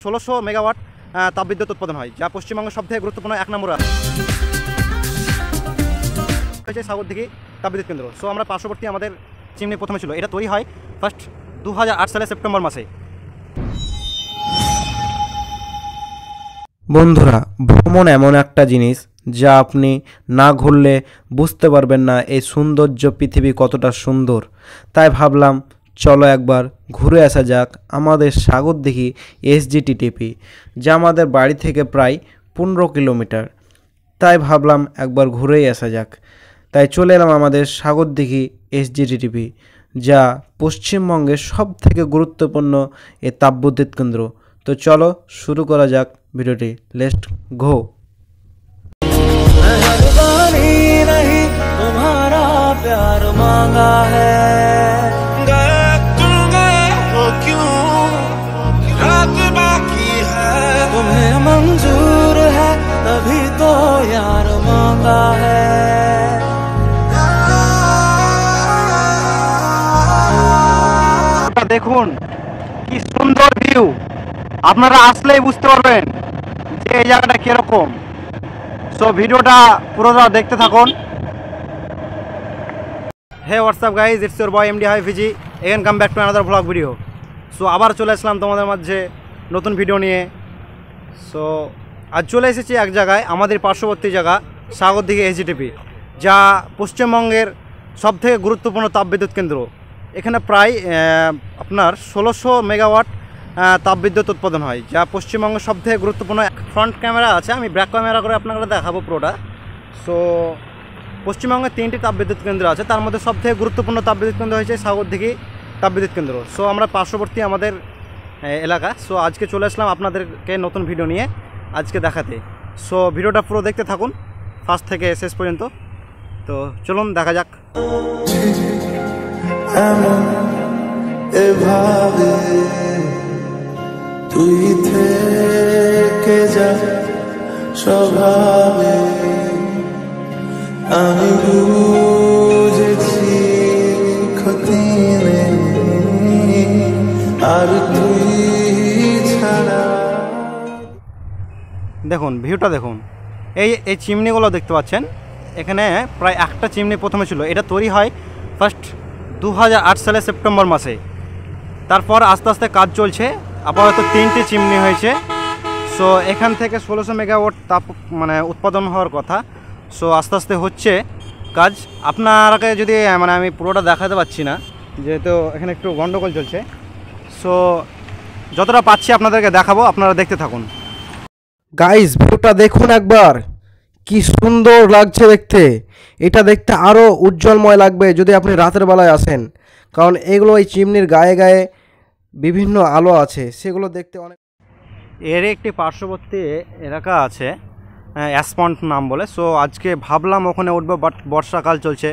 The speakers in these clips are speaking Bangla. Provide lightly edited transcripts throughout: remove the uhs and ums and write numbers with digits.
1600 মেগাওয়াট তাপবিদ্যুৎ উৎপাদন হয়, যা পশ্চিমবঙ্গের সবথেকে গুরুত্বপূর্ণ 1 নম্বরে হয়েছে সাগরদিঘি তাপবিদ্যুৎ কেন্দ্র। সো আমরা পার্শ্ববর্তী আমাদের চিমনি প্রথমে ছিল, এটা তৈরি হয় ফার্স্ট 2008 সালের সেপ্টেম্বর মাসে। বন্ধুরা, ভ্রমণ এমন একটা জিনিস যা আপনি না ঘুরলে বুঝতে পারবেন না এই সৌন্দর্য পৃথিবী কতটা সুন্দর। তাই ভাবলাম চলো একবার ঘুরে আসা যাক আমাদের সাগরদিঘি এসজিটিটিপি, যা আমাদের বাড়ি থেকে প্রায় 15 কিলোমিটার। তাই ভাবলাম একবার ঘুরেই আসা যাক। তাই চলে এলাম আমাদের সাগরদিঘি এসজিটিটিপি, যা পশ্চিমবঙ্গের সবথেকে গুরুত্বপূর্ণ এই তাপবিদ্যুৎ কেন্দ্র। তো চলো শুরু করা যাক ভিডিওটি। Let's go. तुम्हारा प्यार मांगा है, क्यों रात बाकी है, तुम्हें मंजूर है तभी तो यार मांगा है। দেখুন কি সুন্দর ভিউ, আপনারা আসলেই বুঝতে পারবেন যে এই জায়গাটা কিরকম। সো ভিডিওটা পুরোটা দেখতে থাকুন। Hey WhatsApp guys, it's your boy MD Hai Viji, again come back to another blog video. So আবার চলে আসলাম তোমাদের মাঝে নতুন ভিডিও নিয়ে। সো আজ চলে এসেছি এক জায়গায়, আমাদের পার্শ্ববর্তী জায়গা সাগরদিঘি এসজিটিপি, যা পশ্চিমবঙ্গের সবথেকে গুরুত্বপূর্ণ তাপবিদ্যুৎ কেন্দ্র। এখানে প্রায় আপনার 1600 মেগাওয়াট তাপবিদ্যুৎ উৎপাদন হয়, যা পশ্চিমবঙ্গের সবথেকে গুরুত্বপূর্ণ। ফ্রন্ট ক্যামেরা আছে, আমি ব্যাক ক্যামেরা করে আপনাকে দেখাবো পুরোটা। সো পশ্চিমবঙ্গের 3টি তাপবিদ্যুৎ কেন্দ্র আছে, তার মধ্যে সবথেকে গুরুত্বপূর্ণ তাপবিদ্যুৎ কেন্দ্র হয়েছে সাগরদিঘি তাপবিদ্যুৎ কেন্দ্র। সো আমরা পার্শ্ববর্তী আমাদের এলাকা। সো আজকে চলে আসলাম আপনাদেরকে নতুন ভিডিও নিয়ে আজকে দেখাতে। সো ভিডিওটা পুরো দেখতে থাকুন ফার্স্ট থেকে শেষ পর্যন্ত। তো চলুন দেখা যাক। তুই থেকে যা স্বভাবে, আমি বুঝেছি ক্ষতি নেই আর তুই ছাড়া। দেখুন ভিউটা দেখুন, এই চিমনিগুলো দেখতে পাচ্ছেন। এখানে প্রায় একটা চিমনি প্রথমে ছিল, এটা তৈরি হয় ফার্স্ট 2008 সালের সেপ্টেম্বর মাসে। তারপর আস্তে আস্তে কাজ চলছে, আপাতত 3টি চিমনি হয়েছে। সো এখান থেকে 1600 মেগাওয়াট তাপ উৎপাদন হওয়ার কথা। সো আস্তে আস্তে হচ্ছে কাজ। আপনাকে যদি আমি পুরোটা দেখাতে পাচ্ছি না, যেহেতু এখানে একটু গন্ডগোল চলছে। সো যতটা পাচ্ছি আপনাদেরকে দেখাবো, আপনারা দেখতে থাকুন। গাইস, ভিউটা দেখুন একবার, কি সুন্দর লাগছে দেখতে। এটা দেখতে আরও উজ্জ্বলময় লাগবে যদি আপনি রাতের বেলায় আসেন, কারণ এগুলো এই চিমনির গায়ে গায়ে বিভিন্ন আলো আছে, সেগুলো দেখতে অনেক। এর একটি পার্শ্ববর্তী এলাকা আছে অ্যাসপন্ট নাম বলে। সো আজকে ভাবলাম ওখানে উঠবো, বাট বর্ষাকাল চলছে,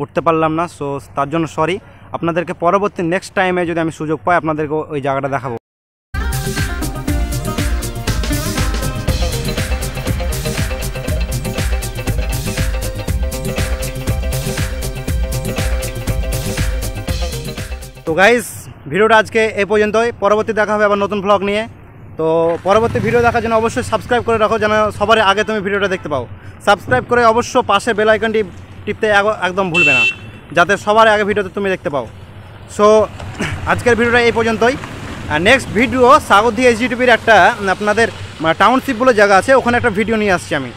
উঠতে পারলাম না। সো তার জন্য সরি। আপনাদেরকে পরবর্তী নেক্সট টাইমে যদি আমি সুযোগ পাই আপনাদেরকে ওই জায়গাটা দেখাবো। তো গাইজ, ভিডিওটা আজকে এই পর্যন্তই। পরবর্তী দেখা হবে আবার নতুন ব্লগ নিয়ে। তো পরবর্তী ভিডিও দেখার জন্য অবশ্যই সাবস্ক্রাইব করে রাখো, যেন সবার আগে তুমি ভিডিওটা দেখতে পাও। সাবস্ক্রাইব করে অবশ্য পাশে বেল আইকনটি টিপতে একদম ভুলবে না, যাতে সবার আগে ভিডিওতে তুমি দেখতে পাও। সো আজকের ভিডিওটা এই পর্যন্তই। নেক্সট ভিডিও সাগরদিঘি এসজিটিপির একটা আপনাদের টাউনশিপ বলে জায়গা আছে, ওখানে একটা ভিডিও নিয়ে আসছি আমি।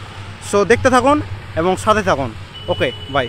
সো দেখতে থাকুন এবং সাথে থাকুন। ওকে, বাই।